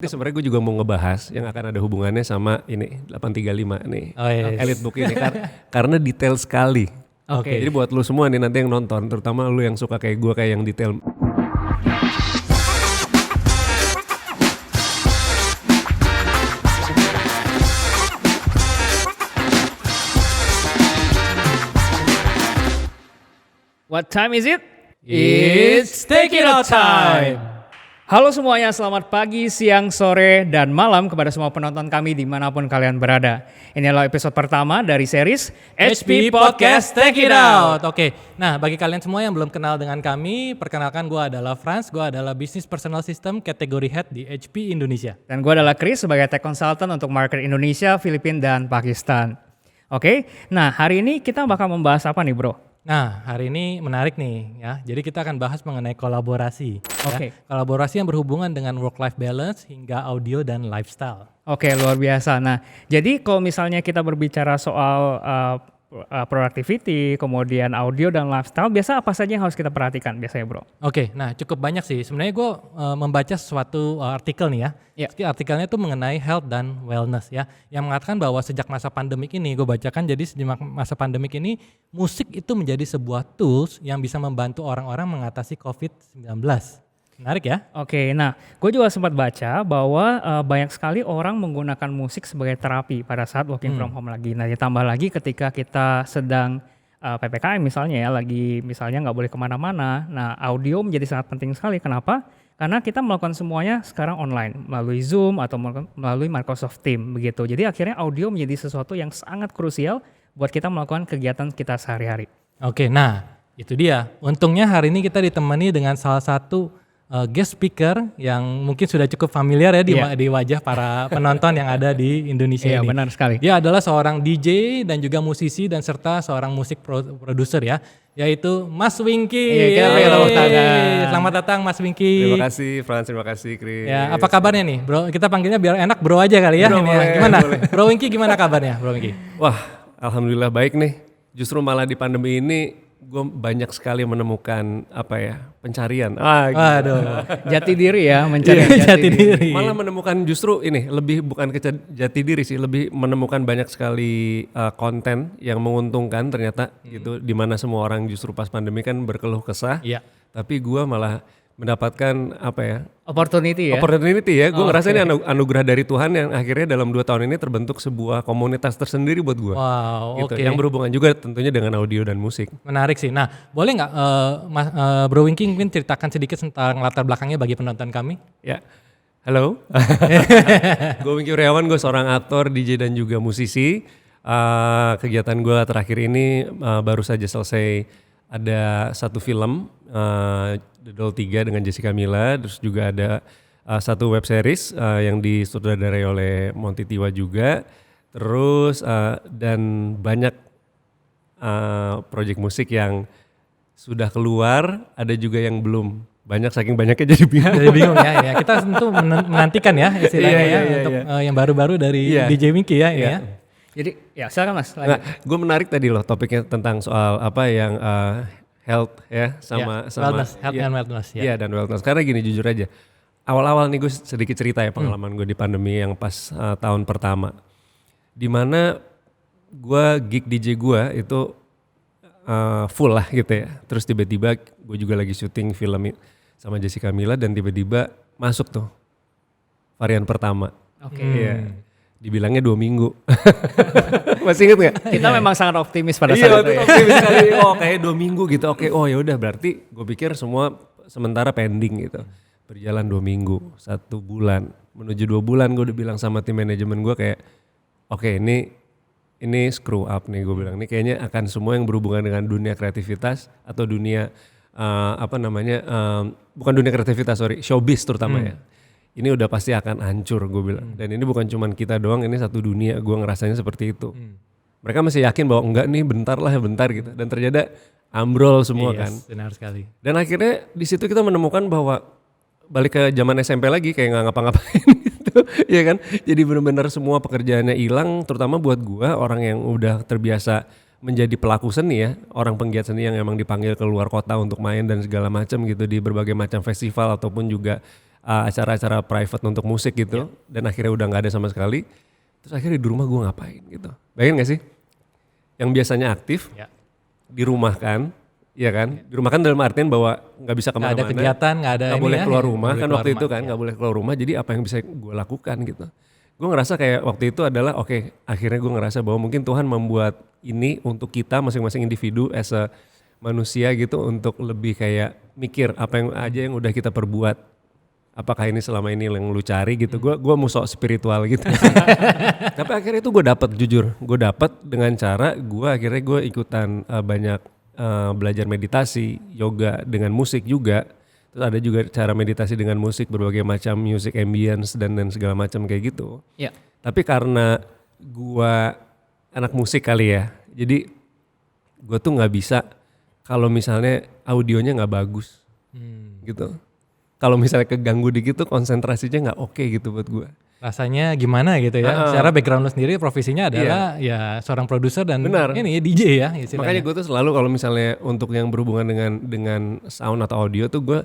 Ini sebenarnya gue juga mau ngebahas yang akan ada hubungannya sama ini 835 nih. Oh, yes. Elite Book ini karena detail sekali. Oke. Jadi buat lu semua nih nanti yang nonton, terutama lu yang suka kayak gue kayak yang detail. What time is it? It's Take It Out Time. Halo semuanya, selamat pagi, siang, sore, dan malam kepada semua penonton kami dimanapun kalian berada. Ini adalah episode pertama dari series HP Podcast Take It Out. Oke, nah bagi kalian semua yang belum kenal dengan kami, perkenalkan gue adalah Franz, gue adalah Business Personal System kategori Head di HP Indonesia. Dan gue adalah Chris sebagai Tech Consultant untuk market Indonesia, Filipina, dan Pakistan. Oke, nah hari ini kita bakal membahas apa nih bro? Nah, hari ini menarik nih ya. Jadi kita akan bahas mengenai kolaborasi. Oke. Ya. Kolaborasi yang berhubungan dengan work-life balance hingga audio dan lifestyle. Oke, luar biasa. Nah, jadi kalau misalnya kita berbicara soal productivity, kemudian audio dan lifestyle, biasa apa saja yang harus kita perhatikan biasanya bro? Oke, nah cukup banyak sih. Sebenarnya gue membaca suatu artikel nih ya. Yeah. Artikelnya itu mengenai health dan wellness ya. Yang mengatakan bahwa sejak masa pandemik ini, gue bacakan jadi sejak masa pandemik ini, musik itu menjadi sebuah tools yang bisa membantu orang-orang mengatasi COVID-19. Menarik ya? Oke, nah gue juga sempat baca bahwa banyak sekali orang menggunakan musik sebagai terapi pada saat working from home lagi. Nah ditambah lagi ketika kita sedang PPKM misalnya ya, lagi misalnya nggak boleh kemana-mana. Nah audio menjadi sangat penting sekali. Kenapa? Karena kita melakukan semuanya sekarang online melalui Zoom atau melalui Microsoft Teams begitu. Jadi akhirnya audio menjadi sesuatu yang sangat krusial buat kita melakukan kegiatan kita sehari-hari. Oke, nah itu dia. Untungnya hari ini kita ditemani dengan salah satu guest speaker yang mungkin sudah cukup familiar ya di wajah para penonton yang ada di Indonesia ini. Iya benar sekali. Dia adalah seorang DJ dan juga musisi dan serta seorang musik produser ya, yaitu Mas Wingky. Selamat datang Mas Wingky. Terima kasih Frans, terima kasih Chris. Ya, apa kabarnya nih bro? Kita panggilnya biar enak bro aja kali ya. Bro, boleh, gimana? boleh. Bro Wingky gimana kabarnya Bro Wingky? Wah, alhamdulillah baik nih. Justru malah di pandemi ini gue banyak sekali menemukan pencarian. Aduh. Jati diri ya, mencari Jati diri. Malah menemukan justru ini lebih bukan ke jati diri sih, lebih menemukan banyak sekali konten yang menguntungkan ternyata gitu, dimana semua orang justru pas pandemi kan berkeluh kesah. Iya. Tapi gue malah mendapatkan opportunity ya. Gue ngerasa ini anugerah dari Tuhan yang akhirnya dalam 2 tahun ini terbentuk sebuah komunitas tersendiri buat gue. Wow, gitu. oke. Yang berhubungan juga tentunya dengan audio dan musik. Menarik sih. Nah, boleh nggak Bro Wingky mungkin ceritakan sedikit tentang latar belakangnya bagi penonton kami? Ya, halo. Gue Wingky Wriawan, gue seorang aktor, DJ dan juga musisi. Kegiatan gue terakhir ini baru saja selesai, ada satu film The Doll 3 dengan Jessica Mila, terus juga ada satu web series yang disutradarai oleh Monty Tiwa juga, terus dan banyak project musik yang sudah keluar, ada juga yang belum. Banyak, saking banyaknya jadi bingung. Jadi bingung ya. Kita tentu menantikan ya istilahnya untuk yang baru-baru dari DJ Wingky ya ini ya. Jadi ya silakan Mas. Nah, gue menarik tadi loh topiknya tentang soal yang health ya sama wellness, health and wellness ya. Iya dan wellness. Karena gini jujur aja, awal-awal nih gue sedikit cerita ya pengalaman gue di pandemi yang pas tahun pertama, dimana gue gig DJ gue itu full lah gitu ya. Terus tiba-tiba gue juga lagi syuting film sama Jessica Mila dan tiba-tiba masuk tuh varian pertama. Oke. Iya. Dibilangnya 2 minggu. Masih inget gak? Kita memang sangat optimis pada saat itu ya. Optimis sekali. Oh kayak 2 minggu gitu. Oke, oh ya udah berarti gue pikir semua sementara pending gitu. Berjalan 2 minggu, 1 bulan, menuju 2 bulan gue udah bilang sama tim manajemen gue kayak oke, ini screw up nih gue bilang. Ini kayaknya akan semua yang berhubungan dengan dunia kreativitas atau dunia bukan dunia kreativitas, showbiz terutama ya. Ini udah pasti akan hancur gue bilang. Dan ini bukan cuman kita doang, ini satu dunia, gue ngerasanya seperti itu. Mereka masih yakin bahwa enggak nih bentar gitu. Dan ternyata ambrol semua kan. Benar sekali. Dan akhirnya di situ kita menemukan bahwa balik ke zaman SMP lagi kayak nggak ngapa-ngapain gitu. Ya kan. Jadi benar-benar semua pekerjaannya hilang, terutama buat gue orang yang udah terbiasa menjadi pelaku seni ya, orang penggiat seni yang emang dipanggil ke luar kota untuk main dan segala macam gitu di berbagai macam festival ataupun juga acara-acara private untuk musik gitu, dan akhirnya udah nggak ada sama sekali. Terus akhirnya di rumah gue ngapain gitu? Bayangin gak sih? Yang biasanya aktif dirumahkan, ya kan? Dirumahkan dalam artian bahwa nggak bisa kemana-mana, nggak ada kegiatan, nggak boleh ya, keluar rumah nggak kan boleh waktu keluar itu rumah, kan, nggak boleh keluar rumah. Jadi apa yang bisa gue lakukan gitu? Gue ngerasa kayak waktu itu adalah oke, akhirnya gue ngerasa bahwa mungkin Tuhan membuat ini untuk kita masing-masing individu as a manusia gitu, untuk lebih kayak mikir apa yang aja yang udah kita perbuat, apakah ini selama ini yang lu cari gitu. Gue mau sok spiritual gitu. Tapi akhirnya itu gue dapet, jujur gue dapet dengan cara akhirnya gue ikutan banyak belajar meditasi, yoga dengan musik juga. Terus ada juga cara meditasi dengan musik, berbagai macam music ambience dan segala macam kayak gitu. Ya. Tapi karena gua anak musik kali ya, jadi gua tuh nggak bisa kalau misalnya audionya nggak bagus, gitu. Kalau misalnya keganggu dikit tuh konsentrasinya nggak oke gitu buat gua. Rasanya gimana gitu ya. Secara background lu sendiri profesinya adalah ya seorang produser dan ini DJ ya istilahnya. Makanya gue tuh selalu kalau misalnya untuk yang berhubungan dengan sound atau audio tuh gue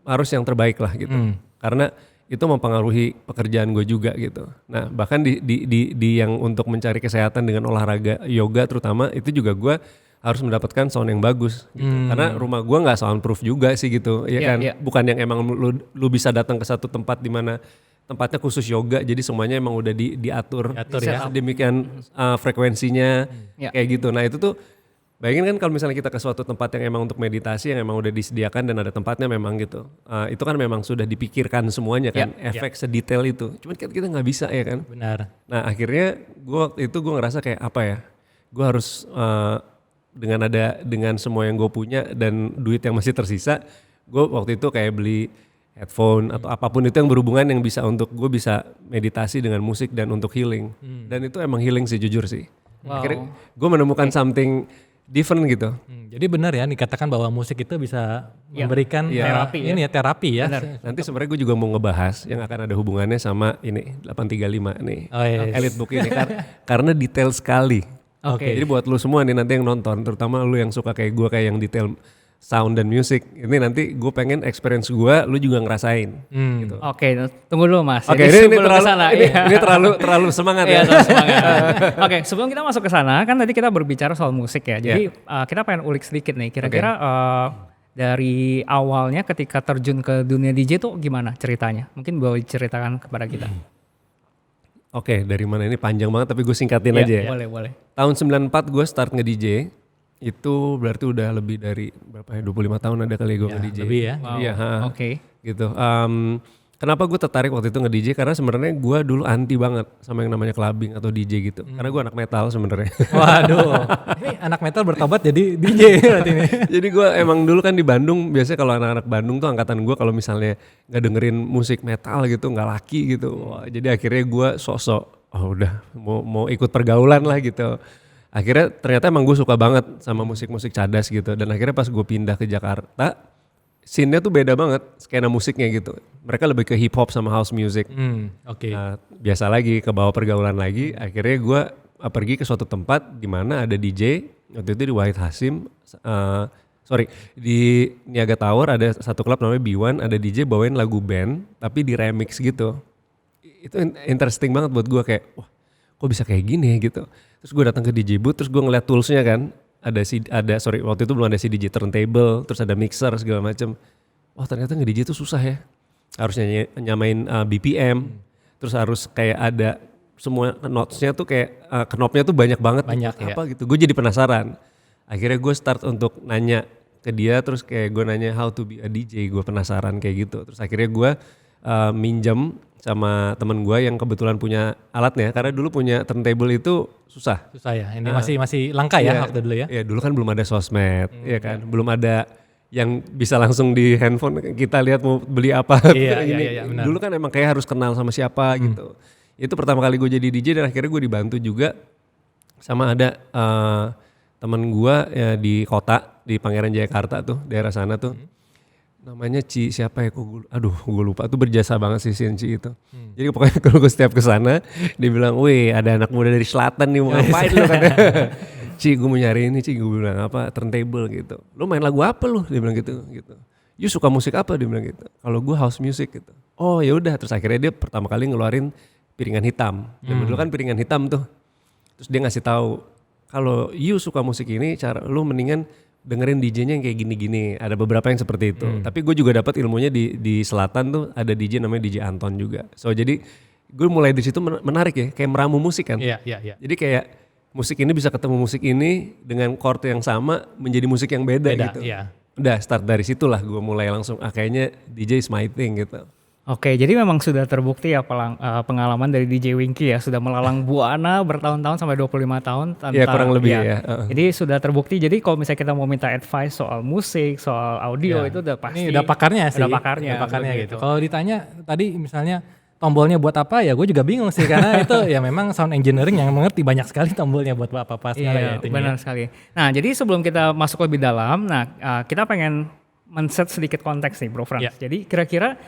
harus yang terbaik lah gitu. Karena itu mempengaruhi pekerjaan gue juga gitu. Nah, bahkan di yang untuk mencari kesehatan dengan olahraga yoga terutama, itu juga gue harus mendapatkan sound yang bagus gitu. Karena rumah gue nggak soundproof juga sih gitu, ya kan. Bukan yang emang lu bisa datang ke satu tempat di mana tempatnya khusus yoga, jadi semuanya emang udah diatur ya. demikian frekuensinya kayak gitu. Nah itu tuh bayangin kan kalau misalnya kita ke suatu tempat yang emang untuk meditasi, yang emang udah disediakan dan ada tempatnya memang gitu, itu kan memang sudah dipikirkan semuanya kan, efek sedetail itu. Cuman kita nggak bisa ya kan. Benar. Nah akhirnya gue ngerasa kayak apa ya, gue harus dengan semua yang gue punya dan duit yang masih tersisa, gue waktu itu kayak beli headphone atau apapun itu yang berhubungan yang bisa untuk gue bisa meditasi dengan musik dan untuk healing. Dan itu emang healing sih, jujur sih. Akhirnya gue menemukan something different gitu. Jadi benar ya dikatakan bahwa musik itu bisa memberikan terapi ya. Nanti sebenarnya gue juga mau ngebahas yang akan ada hubungannya sama ini 835 nih. Elite Book ini karena detail sekali. Jadi buat lu semua nih nanti yang nonton, terutama lu yang suka kayak gue kayak yang detail sound dan music, ini nanti gue pengen experience gue, lu juga ngerasain. Gitu. Oke, tunggu dulu Mas. Oke, ini terlalu semangat ya. Terlalu semangat. Oke, sebelum kita masuk ke sana, kan tadi kita berbicara soal musik ya. Jadi kita pengen ulik sedikit nih. Kira-kira dari awalnya ketika terjun ke dunia DJ tuh gimana ceritanya? Mungkin boleh ceritakan kepada kita. Oke, dari mana ini panjang banget tapi gue singkatin aja ya. Boleh. Tahun 94 gue start nge-DJ. Itu berarti udah lebih dari berapa ya, 25 tahun ada kali gue nge-DJ. Lebih ya. Wow. Iya, Oke. Gitu. Kenapa gue tertarik waktu itu nge-DJ? Karena sebenarnya gue dulu anti banget sama yang namanya clubbing atau DJ gitu. Karena gue anak metal sebenarnya. Waduh, ini anak metal bertobat jadi DJ berarti ini. Jadi gue emang dulu kan di Bandung, biasanya kalau anak-anak Bandung tuh angkatan gue kalau misalnya nggak dengerin musik metal gitu, nggak laki gitu. Wah, jadi akhirnya gue sok-sok, udah mau ikut pergaulan lah gitu. Akhirnya ternyata emang gue suka banget sama musik-musik cadas gitu. Dan akhirnya pas gue pindah ke Jakarta, scene-nya tuh beda banget skena musiknya gitu. Mereka lebih ke hip hop sama house music. Nah, biasa lagi ke bawah pergaulan lagi. Akhirnya gue pergi ke suatu tempat di mana ada DJ. Waktu itu di Wahid Hasim, di Niaga Tower ada satu klub namanya B1, ada DJ bawain lagu band tapi di remix gitu. Itu interesting banget buat gue, kayak wah kok bisa kayak gini ya gitu. Terus gue datang ke DJ booth, terus gue ngeliat toolsnya kan, waktu itu belum ada DJ turntable, terus ada mixer segala macam. Oh ternyata nge-DJ itu susah ya, harusnya nyamain BPM, terus harus kayak ada semua notesnya tuh kayak knobnya tuh banyak banget. Apa gitu. Gue jadi penasaran. Akhirnya gue start untuk nanya ke dia, terus kayak gue nanya how to be a DJ, gue penasaran kayak gitu. Terus akhirnya gue minjem sama temen gue yang kebetulan punya alatnya, karena dulu punya turntable itu susah ya, ini masih langka ya waktu dulu ya. Iya dulu kan belum ada sosmed, ya kan, belum ada yang bisa langsung di handphone kita lihat mau beli apa. Iya, dulu kan emang kayak harus kenal sama siapa gitu. Itu pertama kali gue jadi DJ dan akhirnya gue dibantu juga sama ada temen gue ya, di kota di Pangeran Jayakarta tuh, daerah sana tuh. Namanya Ci siapa ya, gue lupa, tuh berjasa banget sih si Ci itu. Jadi pokoknya kalau gue setiap kesana dia bilang, wih ada anak muda dari selatan nih mau ngapain lu katanya. Ci gue mau nyari ini, Ci gue bilang apa, turntable gitu. Lu main lagu apa lu, dia bilang gitu. you suka musik apa, dia bilang gitu. Kalau gue house music gitu. Oh ya udah, terus akhirnya dia pertama kali ngeluarin Piringan Hitam. Zaman dulu kan Piringan Hitam tuh. Terus dia ngasih tahu kalau you suka musik ini, cara lu mendingan dengerin DJ-nya yang kayak gini-gini. Ada beberapa yang seperti itu. Tapi gue juga dapat ilmunya di selatan tuh, ada DJ namanya DJ Anton juga. So jadi gue mulai di situ menarik ya, kayak meramu musik kan. Iya. Jadi kayak musik ini bisa ketemu musik ini dengan chord yang sama menjadi musik yang beda gitu. Iya. Udah start dari situlah gue mulai langsung kayaknya DJ is my thing gitu. Oke, jadi memang sudah terbukti ya pengalaman dari DJ Winky ya, sudah melalang buana bertahun-tahun sampai 25 tahun. Iya kurang lebih ya. Jadi sudah terbukti, jadi kalau misalnya kita mau minta advice soal musik, soal audio itu udah pasti. Ini udah pakarnya sih. Udah pakarnya gitu. Kalau ditanya tadi misalnya tombolnya buat apa ya, gue juga bingung sih karena itu ya memang sound engineering yang mengerti banyak sekali tombolnya buat apa segala Iya, benar sekali. Nah, jadi sebelum kita masuk lebih dalam, kita pengen men-set sedikit konteks nih Bro Frans. Yeah. Jadi kira-kira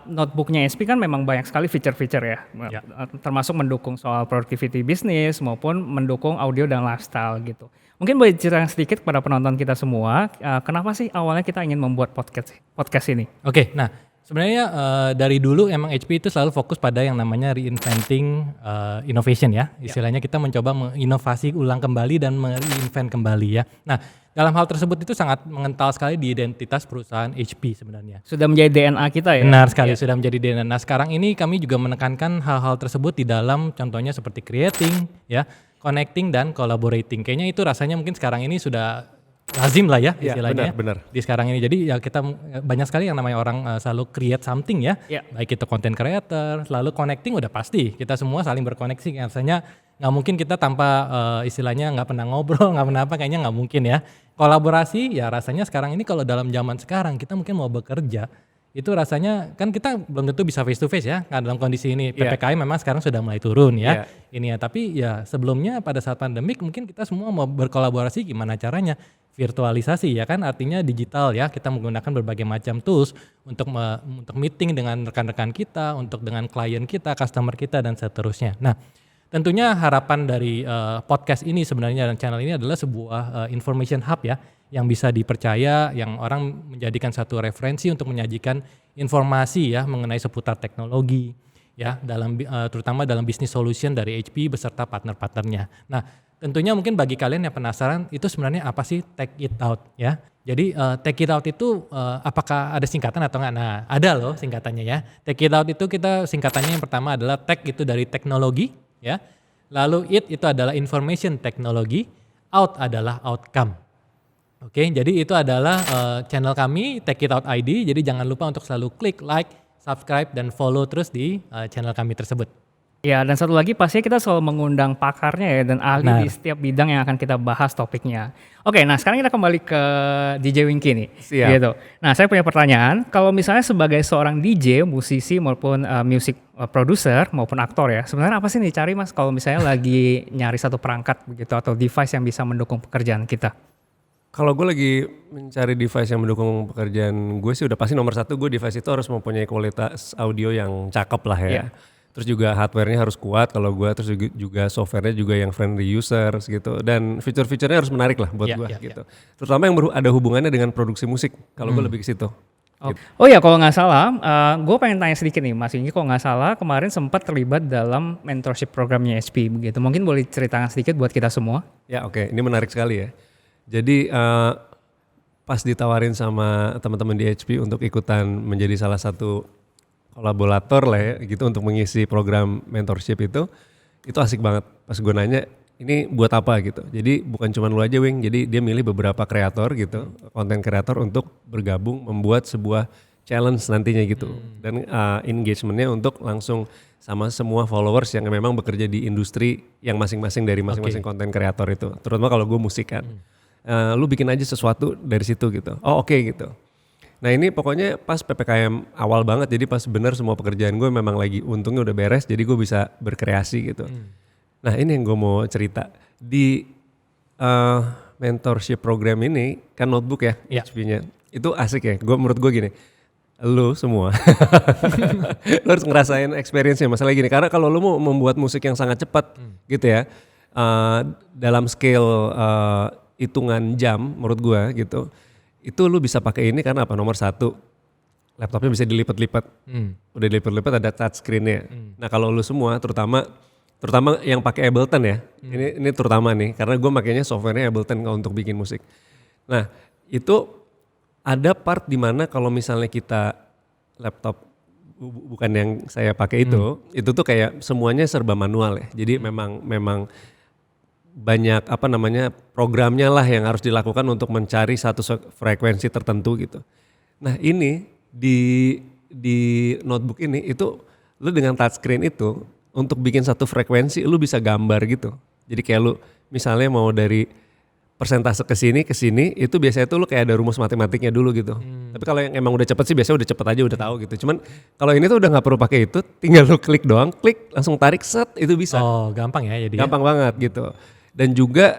notebooknya SP kan memang banyak sekali feature-feature ya. Termasuk mendukung soal productivity bisnis maupun mendukung audio dan lifestyle gitu. Mungkin boleh cerita sedikit kepada penonton kita semua, kenapa sih awalnya kita ingin membuat podcast ini? Oke, nah sebenarnya dari dulu emang HP itu selalu fokus pada yang namanya reinventing innovation ya. Istilahnya kita mencoba menginovasi ulang kembali dan mereinvent kembali ya. Nah, dalam hal tersebut itu sangat mengental sekali di identitas perusahaan HP sebenarnya. Sudah menjadi DNA kita ya? Benar sekali, sudah menjadi DNA. Nah sekarang ini kami juga menekankan hal-hal tersebut di dalam contohnya seperti creating, ya, connecting dan collaborating. Kayaknya itu rasanya mungkin sekarang ini sudah lazim lah ya istilahnya. Benar. Di sekarang ini. Jadi ya kita banyak sekali yang namanya orang selalu create something ya. Baik itu content creator, selalu connecting udah pasti. Kita semua saling berkoneksi. Rasanya nggak mungkin kita tanpa istilahnya nggak pernah ngobrol, nggak pernah apa, kayaknya nggak mungkin ya. Kolaborasi ya rasanya sekarang ini kalau dalam zaman sekarang kita mungkin mau bekerja itu rasanya kan kita belum tentu bisa face to face ya, kan dalam kondisi ini PPKM memang sekarang sudah mulai turun ya. Ini ya, tapi ya sebelumnya pada saat pandemik mungkin kita semua mau berkolaborasi gimana caranya, virtualisasi ya kan, artinya digital ya, kita menggunakan berbagai macam tools untuk meeting dengan rekan-rekan kita, untuk dengan klien kita, customer kita dan seterusnya. Nah, tentunya harapan dari podcast ini sebenarnya dan channel ini adalah sebuah information hub ya, yang bisa dipercaya, yang orang menjadikan satu referensi untuk menyajikan informasi ya mengenai seputar teknologi ya, dalam terutama dalam bisnis solution dari HP beserta partner-partnernya. Nah, tentunya mungkin bagi kalian yang penasaran itu sebenarnya apa sih Take It Out ya. Jadi Take It Out itu apakah ada singkatan atau enggak? Nah, ada loh singkatannya ya. Take It Out itu kita singkatannya yang pertama adalah tech itu dari teknologi ya. Lalu it itu adalah information technology, out adalah outcome. Oke, jadi itu adalah channel kami Take It Out ID. Jadi jangan lupa untuk selalu klik like, subscribe dan follow terus di channel kami tersebut. Ya, dan satu lagi pastinya kita selalu mengundang pakarnya ya dan ahli di setiap bidang yang akan kita bahas topiknya. Oke, nah sekarang kita kembali ke DJ Winky nih. Siap. Gitu. Nah, saya punya pertanyaan, kalau misalnya sebagai seorang DJ, musisi maupun music producer maupun aktor ya, sebenarnya apa sih nih cari Mas kalau misalnya lagi nyari satu perangkat begitu atau device yang bisa mendukung pekerjaan kita? Kalau gue lagi mencari device yang mendukung pekerjaan gue sih udah pasti nomor satu, gue device itu harus mempunyai kualitas audio yang cakep lah ya. Terus juga hardware-nya harus kuat kalau gue, terus juga software-nya juga yang friendly users gitu. Dan fitur-fiturnya harus menarik lah buat gue gitu. Terutama yang ada hubungannya dengan produksi musik, kalau gue lebih ke situ. Gitu. Oh ya, kalau nggak salah, gue pengen tanya sedikit nih Mas Winky, kalau nggak salah kemarin sempat terlibat dalam mentorship programnya HP begitu. Mungkin boleh ceritakan sedikit buat kita semua? Ya oke, ini menarik sekali ya. Jadi pas ditawarin sama teman-teman di HP untuk ikutan menjadi salah satu kolaborator lah ya gitu untuk mengisi program mentorship itu asik banget. Pas gue nanya ini buat apa gitu. Jadi bukan cuma lu aja Wing, jadi dia milih beberapa kreator gitu, konten kreator untuk bergabung membuat sebuah challenge nantinya gitu. Dan engagementnya untuk langsung sama semua followers yang memang bekerja di industri yang masing-masing dari masing-masing konten kreator itu. Terutama kalau gue musik kan. Lu bikin aja sesuatu dari situ gitu. Oh oke gitu. Nah ini pokoknya pas PPKM awal banget, jadi pas bener semua pekerjaan gue memang lagi untungnya udah beres, jadi gue bisa berkreasi gitu. Nah ini yang gue mau cerita, di mentorship program ini kan notebook ya HP-nya, itu asik ya, menurut gue gini, lu semua lu harus ngerasain experience-nya, masalah gini, karena kalau lu mau membuat musik yang sangat cepat gitu ya, dalam scale hitungan jam menurut gue gitu, itu lu bisa pakai ini karena apa? Nomor satu, laptopnya bisa dilipat-lipat. Udah dilipat-lipat ada touchscreen-nya. Nah kalau lu semua, terutama yang pakai Ableton ya, ini terutama nih, karena gue makainya softwarenya Ableton untuk bikin musik. Nah itu ada part dimana kalau misalnya kita laptop bukan yang saya pakai itu tuh kayak semuanya serba manual ya. Jadi memang banyak programnya lah yang harus dilakukan untuk mencari satu frekuensi tertentu gitu. Nah ini di notebook ini itu lu dengan touchscreen itu untuk bikin satu frekuensi lu bisa gambar gitu. Jadi kayak lu misalnya mau dari persentase ke sini itu biasanya tuh lu kayak ada rumus matematiknya dulu gitu. Tapi kalau yang emang udah cepet sih biasanya udah cepet aja udah tahu gitu. Cuman kalau ini tuh udah nggak perlu pakai itu, tinggal lu klik doang, klik langsung tarik set itu bisa. Oh gampang ya jadi. Gampang banget gitu. Dan juga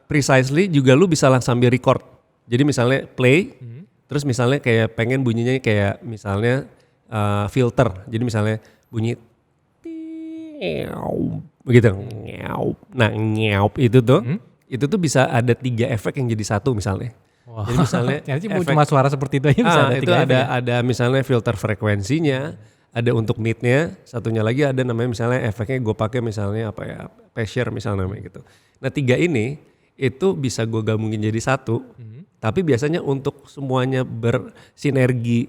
precisely juga lu bisa langsung sambil record. Jadi misalnya play, terus misalnya kayak pengen bunyinya kayak misalnya filter. Jadi misalnya bunyi begitu. Nah itu tuh. Itu tuh bisa ada 3 efek yang jadi satu misalnya. Wow. Jadi misalnya efek, cuma suara seperti itu aja bisa ada itu 3 efek. ada misalnya filter frekuensinya, ada untuk mid-nya, satunya lagi ada namanya misalnya efeknya gue pakai misalnya apa ya, pressure misalnya namanya gitu. Nah 3 ini itu bisa gue gabungin jadi satu, tapi biasanya untuk semuanya bersinergi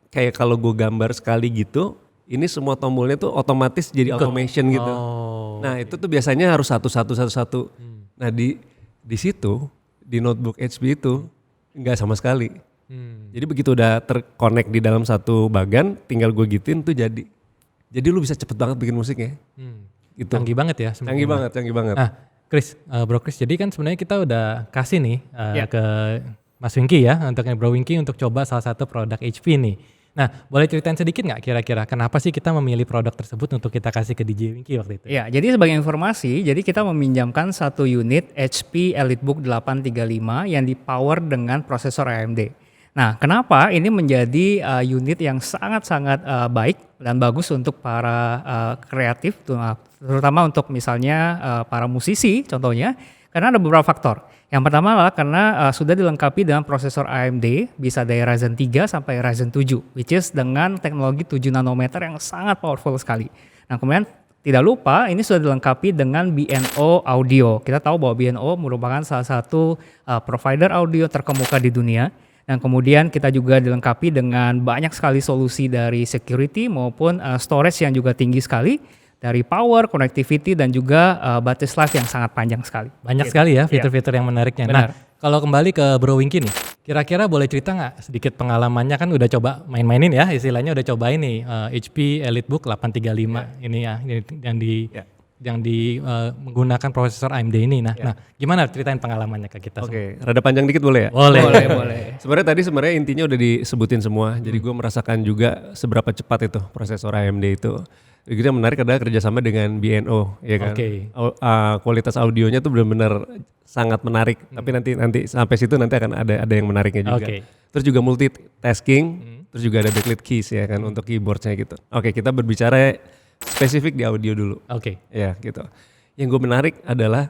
kayak kalau gue gambar sekali gitu, ini semua tombolnya tuh otomatis jadi automation gitu. Nah itu tuh biasanya harus satu. Nah di situ di notebook HP itu nggak sama sekali. Jadi begitu udah terkonek di dalam satu bagan, tinggal gue gituin tuh jadi. Jadi lu bisa cepet banget bikin musiknya. Gitu. Canggih banget ya. Canggih banget. Nah, Bro Chris, jadi kan sebenarnya kita udah kasih nih ke Mas Wingky ya, untuk Bro Wingky untuk coba salah satu produk HP nih. Nah, boleh ceritain sedikit nggak kira-kira kenapa sih kita memilih produk tersebut untuk kita kasih ke DJ Wingky waktu itu? Ya, jadi sebagai informasi, jadi kita meminjamkan satu unit HP EliteBook 835 yang dipower dengan prosesor AMD. Nah, kenapa ini menjadi unit yang sangat-sangat baik dan bagus untuk para kreatif, terutama untuk misalnya para musisi contohnya, karena ada beberapa faktor. Yang pertama adalah karena sudah dilengkapi dengan prosesor AMD, bisa dari Ryzen 3 sampai Ryzen 7, which is dengan teknologi 7 nanometer yang sangat powerful sekali. Nah kemudian tidak lupa ini sudah dilengkapi dengan BNO audio. Kita tahu bahwa BNO merupakan salah satu provider audio terkemuka di dunia. Dan kemudian kita juga dilengkapi dengan banyak sekali solusi dari security maupun storage yang juga tinggi sekali. Dari power, connectivity, dan juga baterai life yang sangat panjang sekali. Banyak sekali ya fitur-fitur yang menariknya. Benar. Nah, kalau kembali ke Bro Wingky nih, kira-kira boleh cerita nggak sedikit pengalamannya, kan udah coba main-mainin ya, istilahnya udah cobain nih HP EliteBook 835 ini ya, yang menggunakan prosesor AMD ini. Nah, gimana ceritain pengalamannya ke kita? Oke, rada panjang dikit boleh ya? Boleh. Sebenarnya intinya udah disebutin semua. Jadi gue merasakan juga seberapa cepat itu prosesor AMD itu. Jadi yang menarik adalah kerjasama dengan BNO, ya kan. Kualitas audionya tuh benar-benar sangat menarik. Tapi nanti sampai situ nanti akan ada yang menariknya juga. Terus juga multitasking, terus juga ada backlit keys ya kan untuk keyboardnya gitu. Oke, kita berbicara spesifik di audio dulu. Ya gitu. Yang gue menarik adalah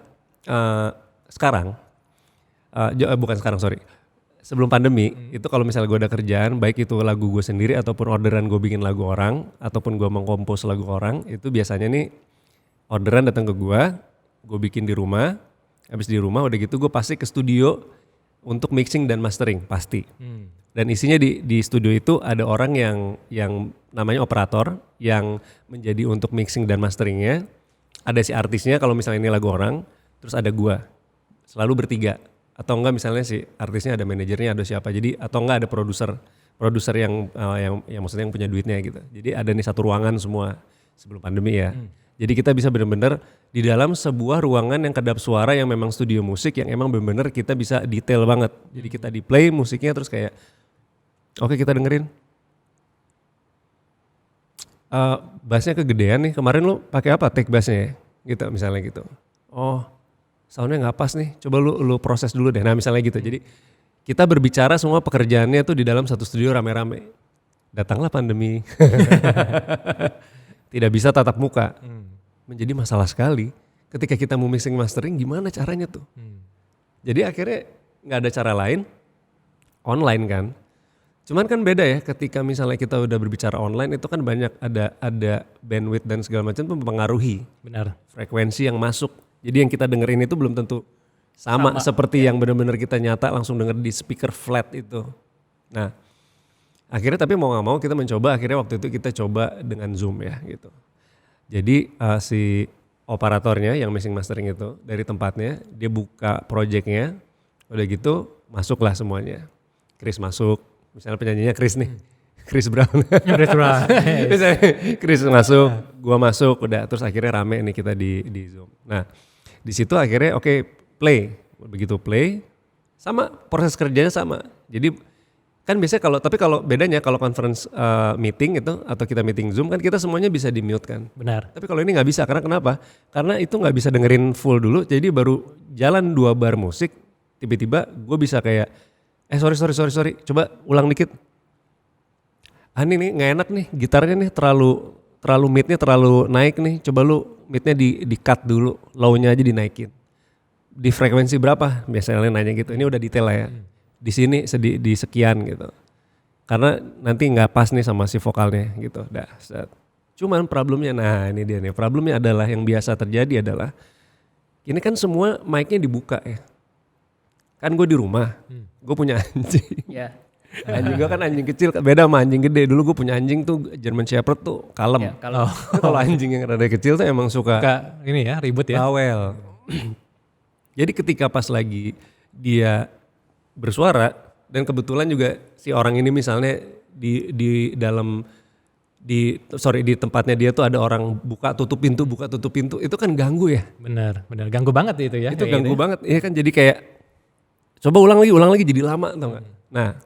sebelum pandemi itu kalau misalnya gue ada kerjaan, baik itu lagu gue sendiri ataupun orderan gue bikin lagu orang ataupun gue mengkompos lagu orang, itu biasanya nih orderan datang ke gue bikin di rumah, habis di rumah udah gitu gue pasti ke studio untuk mixing dan mastering pasti. Dan isinya di studio itu ada orang yang namanya operator yang menjadi untuk mixing dan masteringnya, ada si artisnya kalau misalnya ini lagu orang, terus ada gue, selalu bertiga. Atau enggak misalnya si artisnya ada manajernya, ada siapa, jadi atau enggak ada produser yang maksudnya yang punya duitnya gitu. Jadi ada nih satu ruangan semua sebelum pandemi ya. Jadi kita bisa benar-benar di dalam sebuah ruangan yang kedap suara yang memang studio musik yang emang benar-benar kita bisa detail banget. Jadi kita di play musiknya terus kayak oke, kita dengerin. Bassnya kegedean nih, kemarin lu pakai apa take bassnya ya? Gitu misalnya gitu. Oh, soundnya nggak pas nih, coba lu proses dulu deh. Nah misalnya gitu, jadi kita berbicara semua pekerjaannya tuh di dalam satu studio rame-rame. Datanglah pandemi, tidak bisa tatap muka, menjadi masalah sekali. Ketika kita mau mixing mastering, gimana caranya tuh? Jadi akhirnya nggak ada cara lain, online kan. Cuman kan beda ya ketika misalnya kita udah berbicara online itu kan banyak ada bandwidth dan segala macam tuh mempengaruhi Benar. frekuensi yang masuk. Jadi yang kita dengerin itu belum tentu sama seperti yang benar-benar kita nyata langsung denger di speaker flat itu. Nah, akhirnya tapi mau gak mau kita mencoba, akhirnya waktu itu kita coba dengan Zoom ya gitu. Jadi si operatornya yang mixing mastering itu dari tempatnya dia buka projectnya, udah gitu masuklah semuanya. Chris masuk, misalnya penyanyinya Chris nih, Chris Brown. Misalnya Chris masuk, gua masuk, udah terus akhirnya rame nih kita di Zoom. Nah di situ akhirnya oke, play, begitu play sama proses kerjanya sama. Jadi kan biasanya kalau bedanya kalau conference meeting itu atau kita meeting Zoom kan kita semuanya bisa di mute kan. Benar. Tapi kalau ini nggak bisa karena kenapa? Karena itu nggak bisa dengerin full dulu. Jadi baru jalan 2 bar musik, tiba-tiba gue bisa kayak sorry, coba ulang dikit. Ini nih nggak enak nih, gitarnya nih terlalu midnya terlalu naik nih. Coba lu midnya di cut dulu, low-nya aja dinaikin. Di frekuensi berapa? Biasanya nanya gitu. Ini udah detail lah ya. Di sini di sekian gitu. Karena nanti nggak pas nih sama si vokalnya gitu. Cuman problemnya, nah ini dia nih. Problemnya adalah yang biasa terjadi adalah ini kan semua mic-nya dibuka ya. Kan gue di rumah, gue punya anjing. Ya. Anjing gue kan anjing kecil, beda sama anjing gede. Dulu gue punya anjing tuh German Shepherd tuh kalem. Ya, kalau Kalau anjing yang rada kecil tuh emang suka Ini ya ribut ya. bawel. Jadi ketika pas lagi dia bersuara dan kebetulan juga si orang ini misalnya di tempatnya dia tuh ada orang buka tutup pintu itu kan ganggu ya. Benar, ganggu banget itu ya. Itu kayak ganggu gitu. banget. Iya kan jadi kayak coba ulang lagi jadi lama tau gak? Nah,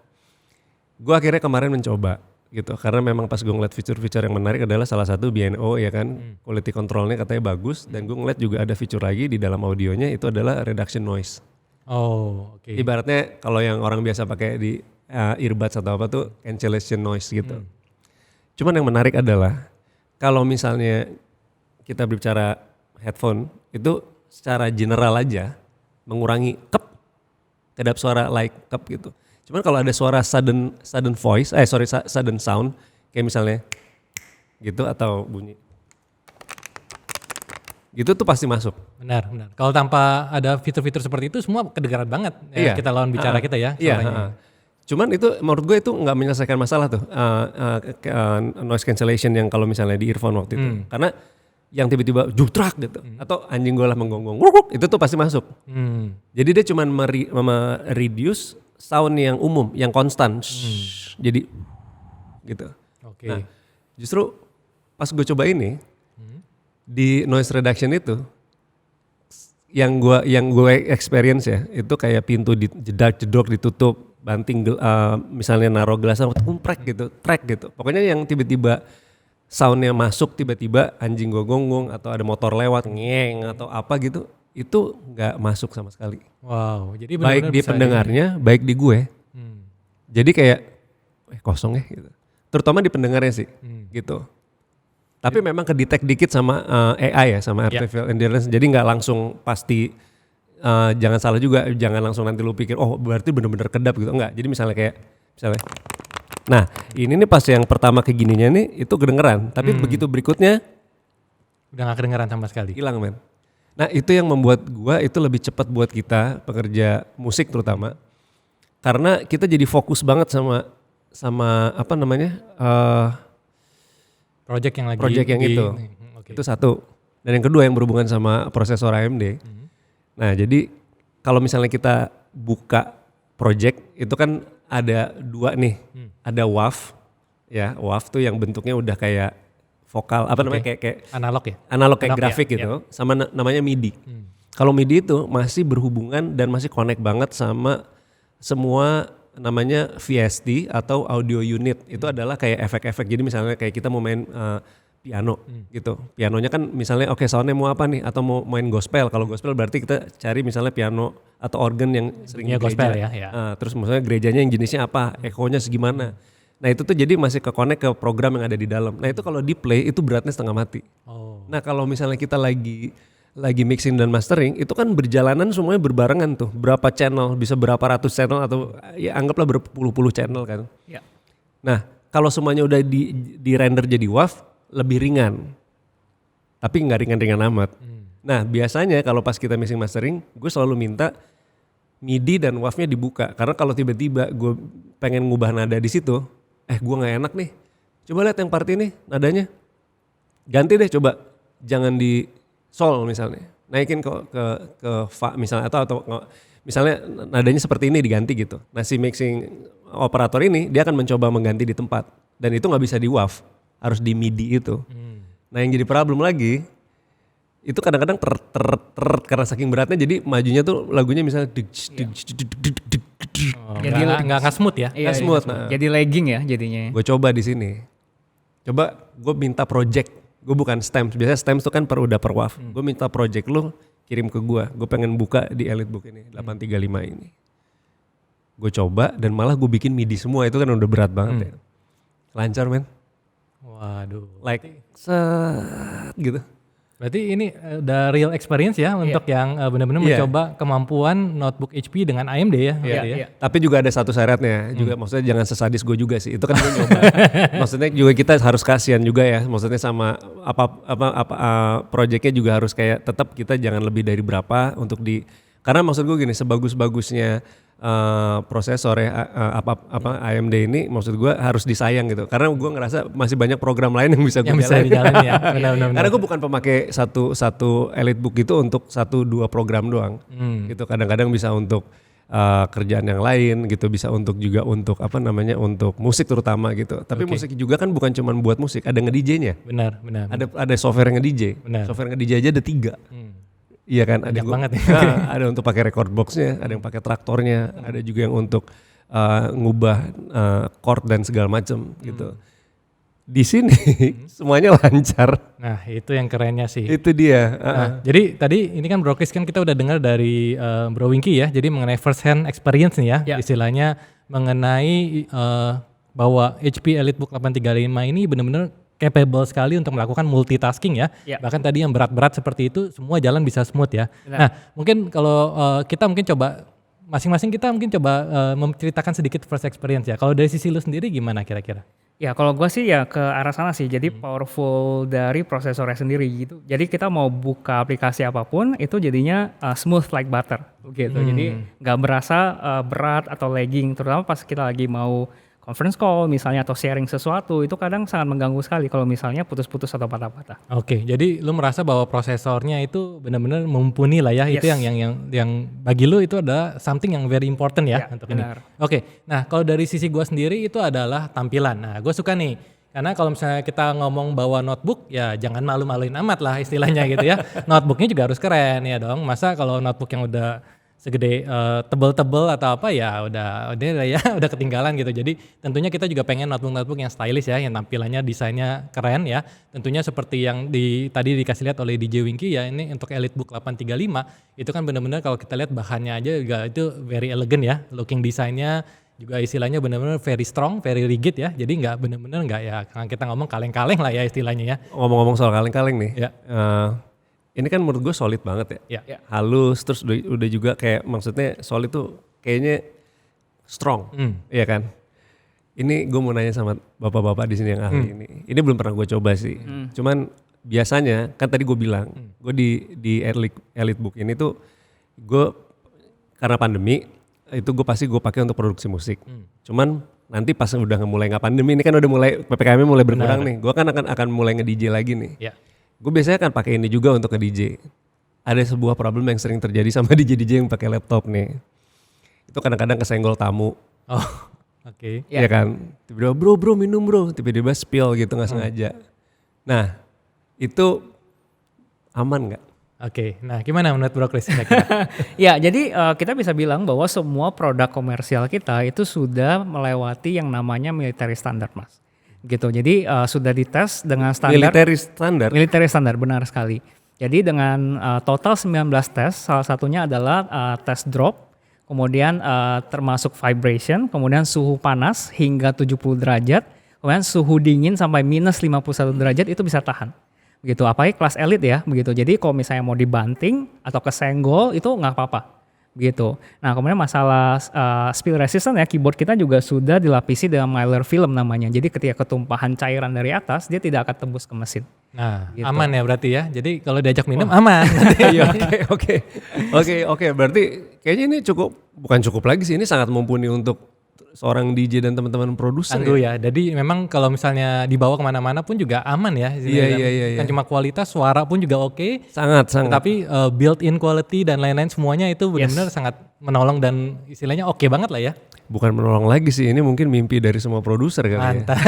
gue akhirnya kemarin mencoba gitu karena memang pas gue ngeliat fitur-fitur yang menarik adalah salah satu BNO ya kan, quality controlnya katanya bagus dan gue ngeliat juga ada fitur lagi di dalam audionya itu adalah reduction noise. Oh, oke. Ibaratnya kalau yang orang biasa pakai di earbuds atau apa tuh cancellation noise gitu. Cuman yang menarik adalah kalau misalnya kita berbicara headphone itu secara general aja mengurangi kedap suara like gitu. Cuman kalau ada suara sudden voice, sudden sound kayak misalnya gitu atau bunyi gitu tuh pasti masuk. Benar. Kalau tanpa ada fitur-fitur seperti itu semua kedengaran banget ya, kita lawan bicara kita ya suaranya. Cuman itu menurut gue itu nggak menyelesaikan masalah tuh noise cancellation yang kalau misalnya di earphone waktu itu. Karena yang tiba-tiba jutrak gitu atau anjing gue lah menggonggong itu tuh pasti masuk. Jadi dia cuma reduce sound yang umum, yang konstan. Jadi gitu. Oke. Nah, justru pas gue coba ini di noise reduction itu yang gue experience ya itu kayak pintu jedok ditutup, banting misalnya naruh gelas umprek gitu, track gitu. Pokoknya yang tiba-tiba soundnya masuk tiba-tiba anjing gue gonggong atau ada motor lewat ngeng atau apa gitu itu nggak masuk sama sekali. Wow, jadi baik di pendengarnya, baik di gue. Jadi kayak kosong ya gitu. Terutama di pendengarnya sih, gitu. Tapi memang kedetek dikit sama AI ya, sama artificial intelligence. Jadi nggak langsung pasti. Jangan salah juga, jangan langsung nanti lu pikir, oh berarti bener-bener kedap gitu. Enggak. Jadi misalnya, nah ini nih pas yang pertama kegininya nih itu kedengeran. Tapi begitu berikutnya udah nggak kedengeran sama sekali. Hilang men. Nah itu yang membuat gua itu lebih cepat buat kita pekerja musik terutama. Karena kita jadi fokus banget sama apa namanya project yang lagi itu. Okay. Itu satu. Dan yang kedua yang berhubungan sama prosesor AMD. Nah jadi kalau misalnya kita buka project itu kan ada dua nih. Ada WAV ya, WAV tuh yang bentuknya udah kayak vokal apa namanya kayak analog kayak grafik gitu. Sama namanya MIDI. Kalau MIDI itu masih berhubungan dan masih connect banget sama semua namanya VST atau audio unit. Itu adalah kayak efek-efek. Jadi misalnya kayak kita mau main piano gitu. Pianonya kan misalnya soundnya mau apa nih atau mau main gospel. Kalau gospel berarti kita cari misalnya piano atau organ yang sering di gereja. Gospel ya. Terus misalnya gerejanya yang jenisnya apa, ekonya segimana. Nah itu tuh jadi masih ke-connect ke program yang ada di dalam. Nah itu kalau di play itu beratnya setengah mati. Nah kalau misalnya kita lagi lagi mixing dan mastering itu kan berjalanan semuanya berbarengan tuh, berapa channel, bisa berapa ratus channel atau ya anggaplah berpuluh-puluh channel kan. Ya. Nah kalau semuanya udah di render jadi WAV lebih ringan, tapi nggak ringan-ringan amat. Nah biasanya kalau pas kita mixing mastering, gue selalu minta MIDI dan WAV-nya dibuka, karena kalau tiba-tiba gue pengen ngubah nada di situ, gue nggak enak nih, coba lihat yang part ini nadanya, ganti deh coba, jangan di sol misalnya, naikin ke fa misalnya atau misalnya nadanya seperti ini diganti gitu. Nah si mixing operator ini dia akan mencoba mengganti di tempat dan itu nggak bisa di WAV, harus di MIDI itu. Nah yang jadi problem lagi itu kadang-kadang karena saking beratnya jadi majunya tuh lagunya misalnya Jadi nggak smooth ya? Iya, smooth. iya. Jadi lagging ya jadinya. Gue coba di sini, coba gue minta project. Gue bukan stems, biasanya stems tuh kan udah per WAV. Gue minta project lu kirim ke gue pengen buka di EliteBook ini, 835 ini. Gue coba dan malah gue bikin MIDI semua, itu kan udah berat banget ya. Lancar men. Waduh. Like set gitu. Berarti ini udah real experience ya untuk yang benar-benar mencoba kemampuan notebook HP dengan AMD ya. Iya. Tapi juga ada satu syaratnya, juga maksudnya jangan sesadis gue juga sih. Itu kan gue nyoba. Maksudnya juga kita harus kasihan juga ya. Maksudnya sama projectnya juga harus kayak tetap kita jangan lebih dari berapa untuk karena maksud gue gini, sebagus-bagusnya prosesor ya AMD ini maksud gue harus disayang gitu. Karena gue ngerasa masih banyak program lain yang bisa gue jalanin ya. Benar. Karena gue bukan pemakai satu EliteBook itu untuk 1-2 program doang. Gitu kadang-kadang bisa untuk kerjaan yang lain gitu, bisa untuk juga untuk untuk musik terutama gitu. Tapi musik juga kan bukan cuma buat musik, ada nge-DJ-nya. Benar. Ada software nge-DJ. Software nge-DJ aja ada 3. Iya kan, ada banget ya. Ada untuk pakai record box-nya, ada yang pakai traktornya, ada juga yang untuk ngubah chord dan segala macam gitu. Di sini semuanya lancar. Nah itu yang kerennya sih. Itu dia. Nah, jadi tadi ini kan Bro Chris kan kita udah dengar dari Bro Winky ya, jadi mengenai first hand experience nih ya, istilahnya mengenai bahwa HP EliteBook 835 ini benar-benar capable sekali untuk melakukan multitasking ya. Bahkan tadi yang berat-berat seperti itu semua jalan bisa smooth ya. Benar. Nah mungkin kalau kita mungkin coba masing-masing kita mungkin coba menceritakan sedikit first experience ya. Kalau dari sisi lu sendiri gimana kira-kira? Ya kalau gue sih ya ke arah sana sih, jadi powerful dari prosesornya sendiri gitu. Jadi kita mau buka aplikasi apapun itu jadinya smooth like butter gitu. Jadi nggak berasa berat atau lagging, terutama pas kita lagi mau conference call misalnya atau sharing sesuatu, itu kadang sangat mengganggu sekali kalau misalnya putus-putus atau patah-patah. Oke, jadi lu merasa bahwa prosesornya itu benar-benar mumpuni lah ya. Itu yang bagi lu itu adalah something yang very important ya untuk benar. Ini. Oke, nah kalau dari sisi gua sendiri itu adalah tampilan. Nah gua suka nih, karena kalau misalnya kita ngomong bawa notebook ya jangan malu-maluin amat lah istilahnya gitu ya. Notebooknya juga harus keren ya dong. Masa kalau notebook yang udah segede tebel-tebel atau apa ya udah ya udah ketinggalan gitu. Jadi tentunya kita juga pengen notebook yang stylish ya, yang tampilannya desainnya keren ya. Tentunya seperti yang tadi dikasih lihat oleh DJ Winky ya, ini untuk EliteBook 835 itu kan benar-benar kalau kita lihat bahannya aja juga itu very elegant ya, looking desainnya juga istilahnya benar-benar very strong, very rigid ya. Jadi nggak benar-benar nggak ya kita ngomong kaleng-kaleng lah ya istilahnya ya. Ngomong-ngomong soal kaleng-kaleng nih. Ya. Ini kan menurut gue solid banget ya. Halus, terus udah juga kayak maksudnya solid tuh kayaknya strong, iya kan. Ini gue mau nanya sama bapak-bapak di sini yang ahli ini. Ini belum pernah gue coba sih. Cuman biasanya kan tadi gue bilang, gue di EliteBook ini tuh gue karena pandemi itu gue pakai untuk produksi musik. Cuman nanti pas udah mulai nggak pandemi ini kan udah mulai PPKM mulai berkurang nih. Gue kan akan mulai nge-DJ lagi nih. Gue biasanya kan pakai ini juga untuk nge-DJ. Ada sebuah problem yang sering terjadi sama DJ yang pakai laptop nih. Itu kadang-kadang kesenggol tamu. Oh, oke. Iya kan. Tiba-tiba bro minum bro. Tiba-tiba spill gitu gak sengaja. Nah itu aman gak? Oke, nah gimana menurut Bro Chris? Ya jadi kita bisa bilang bahwa semua produk komersial kita itu sudah melewati yang namanya military standard mas. Gitu. Jadi sudah dites dengan standar military standard benar sekali. Jadi dengan total 19 tes, salah satunya adalah tes drop, kemudian termasuk vibration, kemudian suhu panas hingga 70 derajat, kemudian suhu dingin sampai minus 51 derajat itu bisa tahan. begitu. Apalagi kelas elit ya, begitu. Jadi kalau misalnya mau dibanting atau kesenggol itu nggak apa-apa, begitu. Nah kemudian masalah spill resistant ya, keyboard kita juga sudah dilapisi dengan mylar film namanya. Jadi ketika ketumpahan cairan dari atas dia tidak akan tembus ke mesin. Nah, Gitu. aman ya berarti ya. Jadi kalau diajak minum aman. Iya, oke. Berarti kayaknya ini bukan cukup lagi sih, ini sangat mumpuni untuk seorang DJ dan teman-teman produser. Tangguh ya. Jadi memang kalau misalnya dibawa kemana-mana pun juga aman ya. Iya. Kan cuma kualitas suara pun juga oke. Sangat. Tapi built-in quality dan lain-lain semuanya itu benar-benar sangat menolong dan istilahnya oke banget lah ya. Bukan menolong lagi sih, ini mungkin mimpi dari semua produser kali Mantap.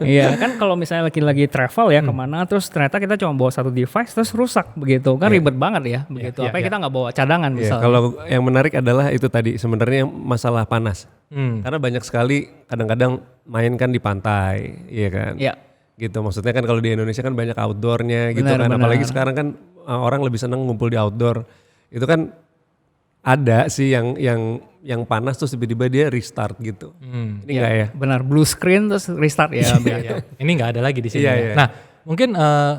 Iya kan kalau misalnya lagi travel ya kemana terus ternyata kita cuma bawa satu device terus rusak begitu kan ribet banget ya begitu. Apalagi kita nggak bawa cadangan ya. misalnya. Kalau yang menarik adalah itu tadi sebenarnya masalah panas. Karena banyak sekali kadang-kadang mainkan di pantai, iya kan? Iya. Gitu maksudnya kan kalau di Indonesia kan banyak outdoornya gitu Benar, kan. benar. Apalagi sekarang kan orang lebih senang ngumpul di outdoor. Itu kan ada sih yang panas terus tiba-tiba dia restart gitu. Ini enggak ya? Benar, blue screen terus restart ya. begitu. Ini nggak ada lagi di sini. Iya, ya. iya. Nah, mungkin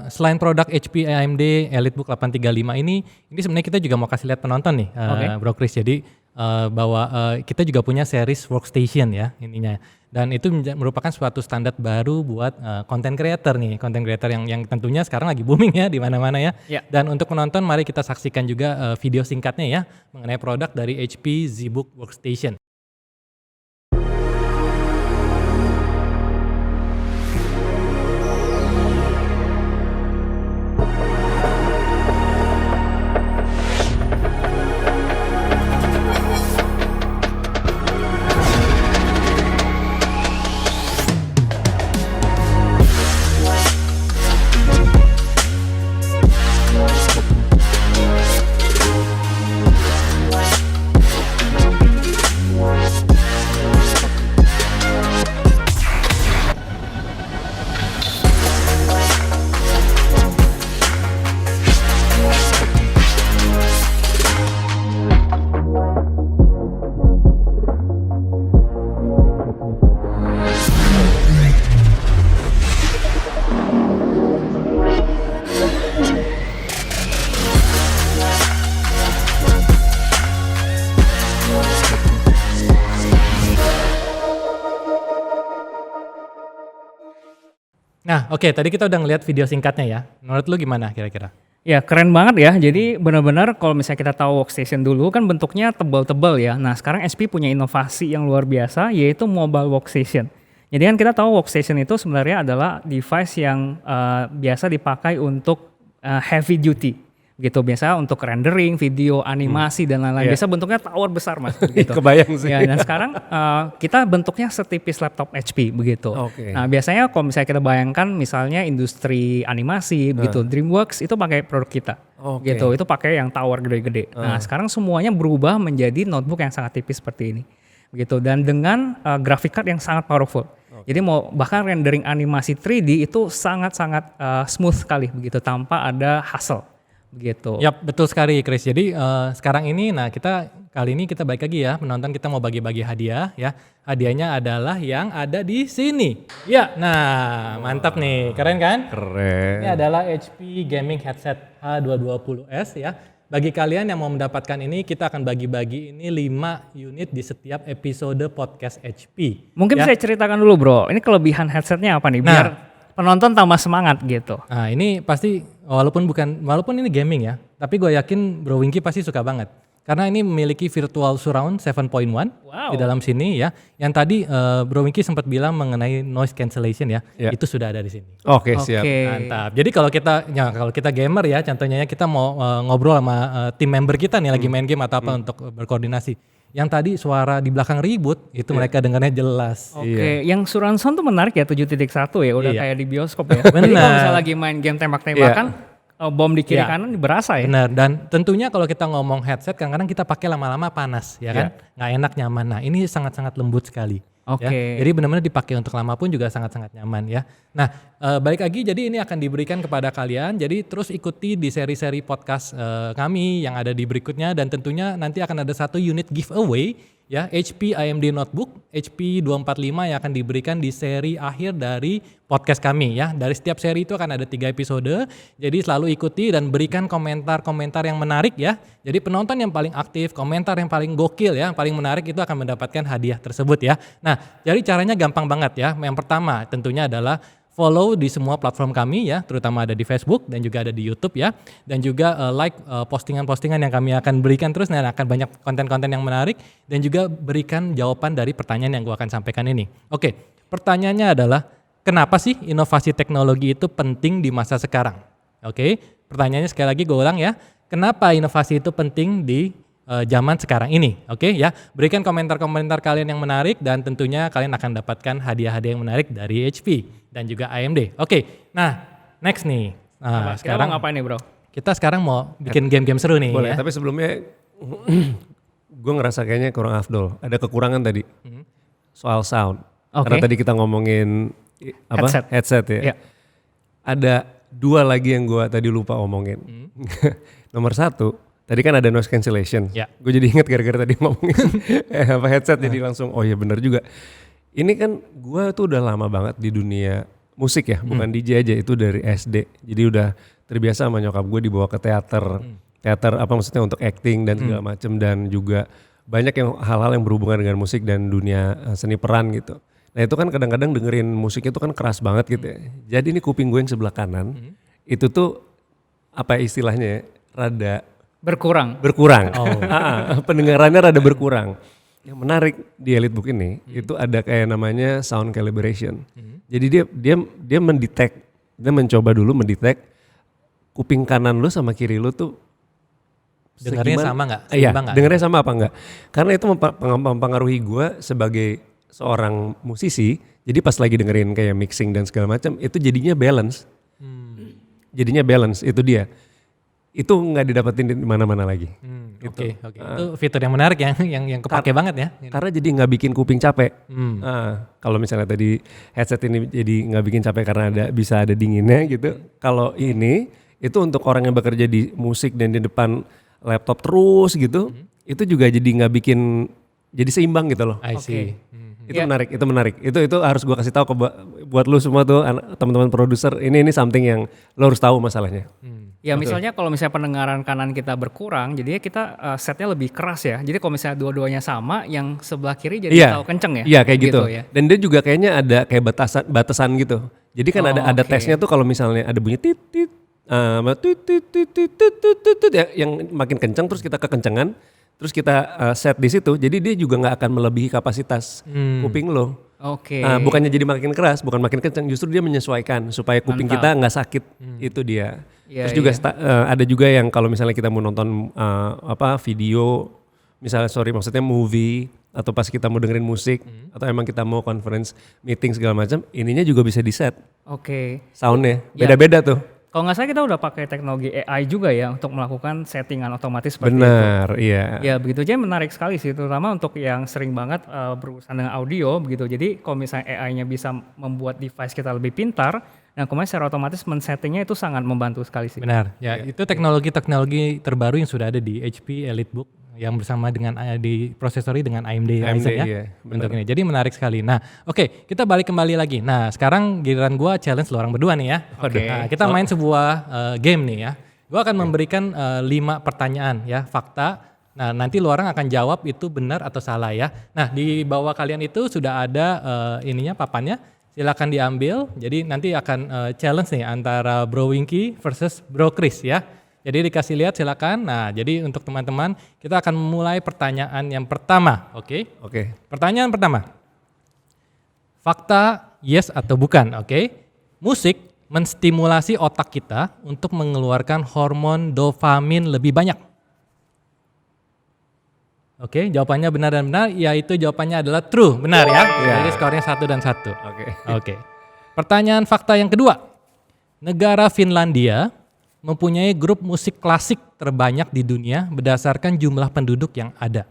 selain produk HP AMD EliteBook 835 ini sebenarnya kita juga mau kasih lihat penonton nih, Bro Chris. Jadi bahwa kita juga punya series workstation ya ininya. Dan itu merupakan suatu standar baru buat content creator nih, content creator yang tentunya sekarang lagi booming ya di mana-mana ya. Ya. Dan untuk penonton mari kita saksikan juga video singkatnya ya mengenai produk dari HP ZBook Workstation. Nah, oke, tadi kita udah ngeliat video singkatnya ya. Menurut lu gimana kira-kira? Ya keren banget ya, jadi benar-benar kalau misalnya kita tahu workstation dulu kan bentuknya tebal-tebal ya. Nah sekarang HP punya inovasi yang luar biasa yaitu mobile workstation. Jadi kan kita tahu workstation itu sebenarnya adalah device yang biasa dipakai untuk heavy duty. Gitu biasa untuk rendering, video, animasi dan lain-lain. Biasa bentuknya tower besar mas. Gitu. Kebayang sih. Ya, dan sekarang kita bentuknya setipis laptop HP begitu. Oke. Nah biasanya kalau misalnya kita bayangkan misalnya industri animasi begitu, DreamWorks itu pakai produk kita. Oke. Gitu, itu pakai yang tower gede-gede. Nah sekarang semuanya berubah menjadi notebook yang sangat tipis seperti ini. Begitu dan dengan graphic card yang sangat powerful. Jadi mau bahkan rendering animasi 3D itu sangat-sangat smooth sekali begitu tanpa ada hassle. Begitu. Yap, betul sekali Chris. Jadi sekarang ini, kali ini kita balik lagi ya, penonton kita mau bagi-bagi hadiah ya. Hadiahnya adalah yang ada di sini. Ya, nah mantap nih, keren kan? Keren. Ini adalah HP Gaming Headset H220S ya. Bagi kalian yang mau mendapatkan ini, kita akan bagi-bagi ini 5 unit di setiap episode podcast HP. Mungkin ya. saya ceritakan dulu bro, ini kelebihan headsetnya apa nih biar penonton tambah semangat gitu. Nah ini pasti walaupun ini gaming ya, tapi gue yakin Bro Winky pasti suka banget. Karena ini memiliki virtual surround 7.1 di dalam sini ya. Yang tadi Bro Winky sempat bilang mengenai noise cancellation ya, itu sudah ada di sini. Oke, siap. Mantap. Jadi kalau kita gamer ya, contohnya kita mau ngobrol sama tim member kita nih lagi main game atau apa untuk berkoordinasi. Yang tadi suara di belakang ribut itu mereka dengarnya jelas. Oke, yang surround sound tuh menarik ya 7.1 ya, udah kayak di bioskop ya. Benar. Jadi kalau misalnya lagi main game tembak-tembakan, bom di kiri kanan berasa ya. Benar, dan tentunya kalau kita ngomong headset kadang-kadang kita pakai lama-lama panas ya kan, nggak enak nyaman. Nah ini sangat-sangat lembut sekali. Oke. Ya. Jadi benar-benar dipakai untuk lama pun juga sangat-sangat nyaman ya. Nah balik lagi, jadi ini akan diberikan kepada kalian. Jadi terus ikuti di seri-seri podcast kami yang ada di berikutnya, dan tentunya nanti akan ada satu unit giveaway ya, HP AMD Notebook HP 245 yang akan diberikan di seri akhir dari podcast kami ya. Dari setiap seri itu akan ada 3 episode. Jadi selalu ikuti dan berikan komentar-komentar yang menarik ya. Jadi penonton yang paling aktif, komentar yang paling gokil ya, paling menarik itu akan mendapatkan hadiah tersebut ya. Nah, jadi caranya gampang banget ya. Yang pertama tentunya adalah follow di semua platform kami ya, terutama ada di Facebook dan juga ada di YouTube ya. Dan juga like postingan-postingan yang kami akan berikan terus, dan akan banyak konten-konten yang menarik. Dan juga berikan jawaban dari pertanyaan yang gue akan sampaikan ini. Oke, pertanyaannya adalah kenapa sih inovasi teknologi itu penting di masa sekarang? Oke, pertanyaannya sekali lagi gue ulang ya. Kenapa inovasi itu penting di zaman sekarang ini, oke ya. Berikan komentar-komentar kalian yang menarik dan tentunya kalian akan dapatkan hadiah-hadiah yang menarik dari HP dan juga AMD. Oke, nah next nih. Nah, Sekarang ngapain nih bro? kita sekarang mau bikin game-game seru nih. Boleh, ya. tapi sebelumnya gue ngerasa kayaknya kurang afdol. Ada kekurangan tadi soal sound. Oke. Karena tadi kita ngomongin headset ya. Iya. Ada 2 lagi yang gue tadi lupa omongin. Nomor 1, tadi kan ada noise cancellation. Ya. Gue jadi inget gara-gara tadi ngomongin headset jadi langsung oh iya bener juga. Ini kan gue tuh udah lama banget di dunia musik ya, bukan DJ aja, itu dari SD. Jadi udah terbiasa sama nyokap gue dibawa ke teater. Teater apa maksudnya untuk acting dan segala macem, dan juga banyak yang hal-hal yang berhubungan dengan musik dan dunia seni peran gitu. Nah itu kan kadang-kadang dengerin musiknya itu kan keras banget gitu ya. Jadi ini kuping gue yang sebelah kanan itu tuh apa istilahnya ya, rada Berkurang. pendengarannya rada berkurang. Yang menarik di Elitebook ini itu ada kayak namanya sound calibration. Jadi dia mendetek, dia mencoba dulu mendetek kuping kanan lu sama kiri lu tuh Dengarnya segimana- sama nggak? Iya, Seimbang nggak? dengarnya sama apa enggak? Karena itu mempengaruhi gue sebagai seorang musisi. Jadi pas lagi dengerin kayak mixing dan segala macam itu jadinya balance. Jadinya balance itu dia. Itu nggak didapetin di mana-mana lagi. Oke. Itu fitur yang menarik yang kepake banget ya. Karena jadi nggak bikin kuping capek. Kalau misalnya tadi headset ini jadi nggak bikin capek karena bisa ada dinginnya gitu. Kalau ini itu untuk orang yang bekerja di musik dan di depan laptop terus gitu, itu juga jadi nggak bikin jadi seimbang gitu loh. I see. Itu menarik. Itu harus gua kasih tahu buat lu semua tuh teman-teman produser. Ini something yang lo harus tahu masalahnya. Ya misalnya kalau misalnya pendengaran kanan kita berkurang, jadinya kita setnya lebih keras ya. Jadi kalau misalnya dua-duanya sama, yang sebelah kiri jadi terlalu kenceng ya. Iya kayak gitu. Ya. Dan dia juga kayaknya ada kayak batasan gitu. Jadi kan ada oke. tesnya tuh kalau misalnya ada bunyi tit tit tit ya, yang makin kencang terus kita kekencengan, terus kita set di situ. Jadi dia juga nggak akan melebihi kapasitas kuping lo. Oke. Bukannya jadi makin keras, bukan makin kencang, justru dia menyesuaikan supaya kuping kita nggak sakit. Itu dia. Iya, Terus juga ada juga yang kalau misalnya kita mau nonton video, misalnya maksudnya movie, atau pas kita mau dengerin musik, atau emang kita mau conference meeting segala macam, ininya juga bisa di set Oke. soundnya. Ya. Beda-beda tuh. Kalau nggak salah kita udah pakai teknologi AI juga ya untuk melakukan settingan otomatis seperti itu. Benar, iya. Ya begitu aja menarik sekali sih, terutama untuk yang sering banget berurusan dengan audio begitu. Jadi kalau misalnya AI-nya bisa membuat device kita lebih pintar, nah kemudian secara otomatis men-settingnya itu sangat membantu sekali sih. Benar. Ya, itu teknologi terbaru yang sudah ada di HP Elitebook yang bersama dengan diprosesori dengan AMD Ryzen ya. iya, Untuk ini. Jadi menarik sekali. Nah, oke, kita balik kembali lagi. Nah, sekarang giliran gua challenge lo orang berdua nih ya. Oke. Nah, kita main sebuah game nih ya. Gua akan memberikan 5 pertanyaan ya, fakta. Nah, nanti lo orang akan jawab itu benar atau salah ya. Nah, di bawah kalian itu sudah ada papannya. Silakan diambil. Jadi nanti akan challenge nih antara Bro Winky versus Bro Chris ya. Jadi dikasih lihat silakan. Nah, jadi untuk teman-teman kita akan mulai pertanyaan yang pertama, oke? Oke. Pertanyaan pertama. Fakta yes atau bukan, oke? Musik menstimulasi otak kita untuk mengeluarkan hormon dopamin lebih banyak. Oke, jawabannya benar dan benar, yaitu jawabannya adalah true, benar ya. Jadi skornya 1 dan 1. Oke. Pertanyaan fakta yang kedua. Negara Finlandia mempunyai grup musik klasik terbanyak di dunia berdasarkan jumlah penduduk yang ada.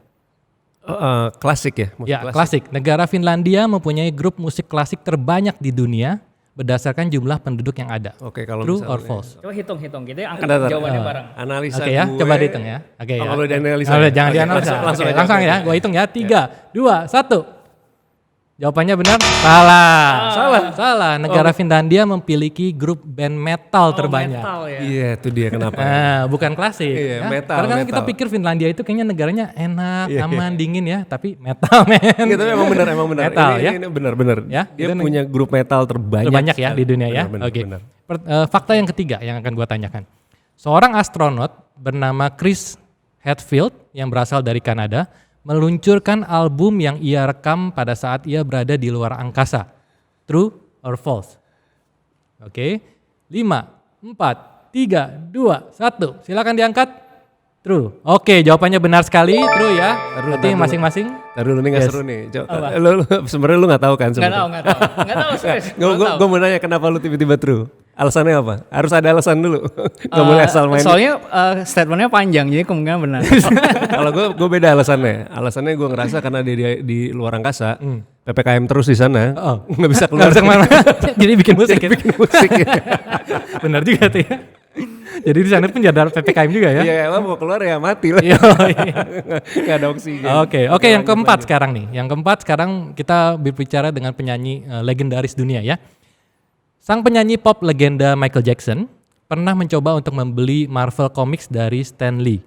Klasik ya? Ya, klasik. Negara Finlandia mempunyai grup musik klasik terbanyak di dunia berdasarkan jumlah penduduk yang ada. Oke, kalau True misalnya- or false? Coba hitung gitu ya, angkat Bentar, jawabannya bareng. Analisa Oke ya, gue. coba dihitung ya. Oke ya. Oh, kalau dianalisa Oh, ya? jangan Oke, dianalisa. langsung Oke, aja, langsung oke. ya. Gue hitung ya. 3, 2, 1. Jawabannya benar? Salah. Salah. Negara Finlandia memiliki grup band metal terbanyak. Metal ya. Iya, itu dia kenapa. Nah, bukan klasik. Iya, ya. metal, Karena kan metal. kita pikir Finlandia itu kayaknya negaranya enak, Iya, aman, dingin ya, tapi metal men. Iya, tapi emang benar. Metal, ini, ya? ini benar. Ya, Dia itu punya grup metal terbanyak. Terbanyak ya sekali. di dunia ya. Benar, Oke. benar. Fakta yang ketiga yang akan gua tanyakan. Seorang astronot bernama Chris Hadfield yang berasal dari Kanada meluncurkan album yang ia rekam pada saat ia berada di luar angkasa. True or false? Oke. 5, 4, 3, 2, 1. Silakan diangkat. True. Oke, jawabannya benar sekali. True ya. Berarti dulu. masing-masing. Ntar dulu nih nggak Yes. seru nih. Lu sebenarnya lu nggak tahu kan Nggak sebenarnya. tahu serius. Belum tahu. Gue mau nanya kenapa lu tiba-tiba true? Alasannya apa? Harus ada alasan dulu. Gak boleh asal main. Soalnya statementnya panjang, jadi kemungkinan benar. Kalau gue beda alasannya. Alasannya gue ngerasa karena dia di luar angkasa, PPKM terus di sana, Oh. nggak bisa Nggak keluar. bisa kemana. Jadi bikin musik ya. Bikin musik. Benar juga tuh ya. Jadi di sana pun ada PPKM juga ya. Iya, lo mau keluar ya mati lah. Iya. Nggak ada oksigen. Oke, yang keempat sekarang nih. Yang keempat sekarang kita berbicara dengan penyanyi legendaris dunia ya. Sang penyanyi pop legenda Michael Jackson pernah mencoba untuk membeli Marvel Comics dari Stan Lee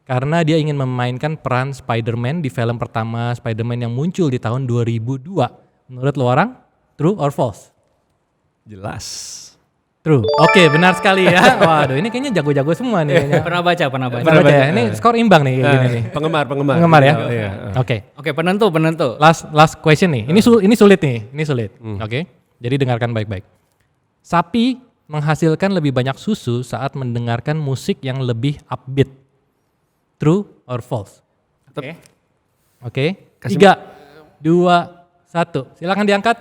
karena dia ingin memainkan peran Spider-Man di film pertama Spider-Man yang muncul di tahun 2002. Menurut lo orang, true or false? Jelas. True. Oke, benar sekali ya. Waduh, ini kayaknya jago-jago semua nih kayaknya. Pernah baca. Pernah baca ya? Ini skor imbang nih kayak gini nih. Penggemar. Penggemar ya? Oh, iya. Oke. Oke, penentu. Last question nih. Ini sulit nih. Ini sulit. Oke. Jadi dengarkan baik-baik. Sapi menghasilkan lebih banyak susu saat mendengarkan musik yang lebih upbeat. True or false? Oke. Oke. 3, 2, 1. Silakan diangkat.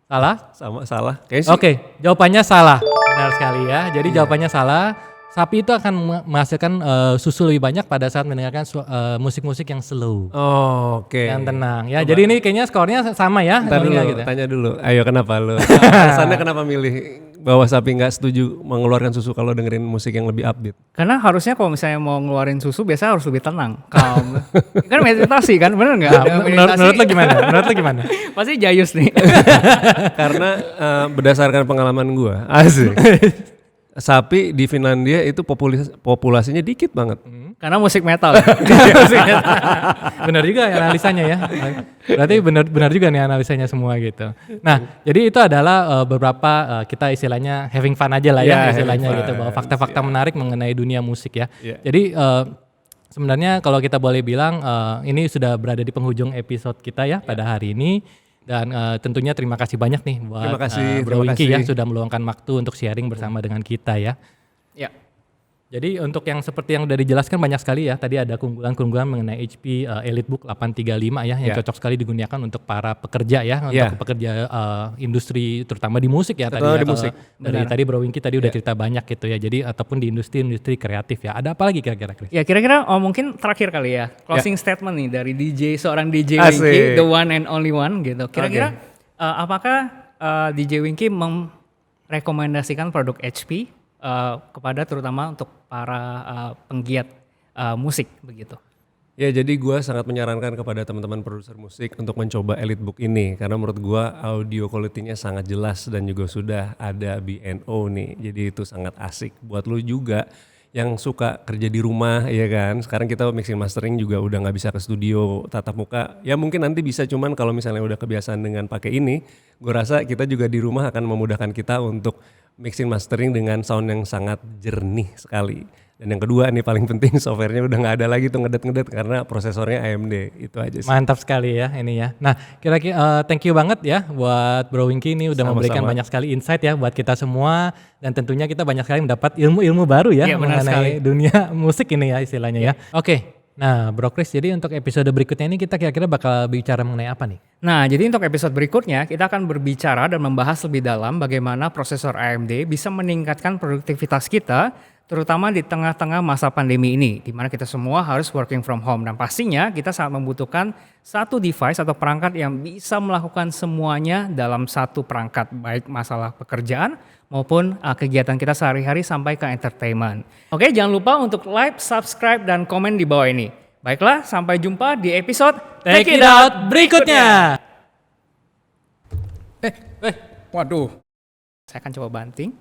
Salah? Sama salah. Kayaknya sih. Oke, jawabannya salah. Benar sekali ya. Jadi jawabannya salah. Sapi itu akan menghasilkan susu lebih banyak pada saat mendengarkan musik-musik yang slow. Oh, oke. Yang tenang ya. Jadi ini kayaknya skornya sama ya. Ntar dulu, skornya gitu. tanya dulu. Ayo kenapa lu? Alasannya kenapa milih bahwa sapi nggak setuju mengeluarkan susu kalau dengerin musik yang lebih upbeat? Karena harusnya kalau misalnya mau ngeluarin susu biasa harus lebih tenang, calm. Kan meditasi kan, bener nggak? Nah, menurut lo gimana? Menurut lo gimana? Pasti jayus nih. Karena berdasarkan pengalaman gua, asik. Sapi di Finlandia itu populasinya dikit banget. Karena musik metal. Benar juga analisanya ya. Berarti benar juga nih analisanya semua gitu. Nah, jadi itu adalah beberapa kita istilahnya having fun aja lah ya, Ya, istilahnya having gitu, fun, bahwa fakta-fakta menarik mengenai dunia musik ya. Ya. Jadi sebenarnya kalau kita boleh bilang ini sudah berada di penghujung episode kita ya pada hari ini. Dan tentunya terima kasih banyak nih buat Terima kasih, Bro terima Winky ya kasih. sudah meluangkan waktu untuk sharing bersama dengan kita ya. Ya. Jadi untuk yang seperti yang udah dijelaskan banyak sekali ya. Tadi ada keunggulan-keunggulan mengenai HP EliteBook 835 ya yang Ya. cocok sekali digunakan untuk para pekerja ya, Ya. untuk pekerja industri terutama di musik ya tadi Terutama ya. di Kalau musik, Dari tadi Bro Winky tadi udah cerita banyak gitu ya. Jadi ataupun di industri kreatif ya. Ada apa lagi kira-kira Chris? Ya kira-kira mungkin terakhir kali ya closing statement nih dari seorang DJ Asik. Winky, the one and only one gitu. Kira-kira apakah DJ Winky merekomendasikan produk HP kepada terutama untuk para penggiat musik begitu? Ya, jadi gua sangat menyarankan kepada teman-teman produser musik untuk mencoba EliteBook ini karena menurut gua audio quality-nya sangat jelas dan juga sudah ada B&O nih. Jadi itu sangat asik buat lu juga yang suka kerja di rumah ya kan. Sekarang kita mixing mastering juga udah nggak bisa ke studio tatap muka. Ya mungkin nanti bisa, cuman kalau misalnya udah kebiasaan dengan pakai ini, gua rasa kita juga di rumah akan memudahkan kita untuk mixing mastering dengan sound yang sangat jernih sekali. Dan yang kedua nih paling penting, softwarenya udah nggak ada lagi tuh ngedet-ngedet karena prosesornya AMD. Itu aja sih. Mantap sekali ya ini ya. Nah, kira-kira thank you banget ya buat Bro Winky ini udah Sama-sama. memberikan banyak sekali insight ya buat kita semua dan tentunya kita banyak sekali mendapat ilmu-ilmu baru ya Iya, benar mengenai dunia musik ini ya istilahnya ya. Oke. Nah, Bro Chris, jadi untuk episode berikutnya ini kita kira-kira bakal bicara mengenai apa nih? Nah, jadi untuk episode berikutnya kita akan berbicara dan membahas lebih dalam bagaimana prosesor AMD bisa meningkatkan produktivitas kita terutama di tengah-tengah masa pandemi ini, di mana kita semua harus working from home dan pastinya kita sangat membutuhkan satu device atau perangkat yang bisa melakukan semuanya dalam satu perangkat, baik masalah pekerjaan maupun kegiatan kita sehari-hari sampai ke entertainment. Oke, jangan lupa untuk like, subscribe, dan komen di bawah ini. Baiklah, sampai jumpa di episode Take It Out berikutnya. Waduh. Saya akan coba banting.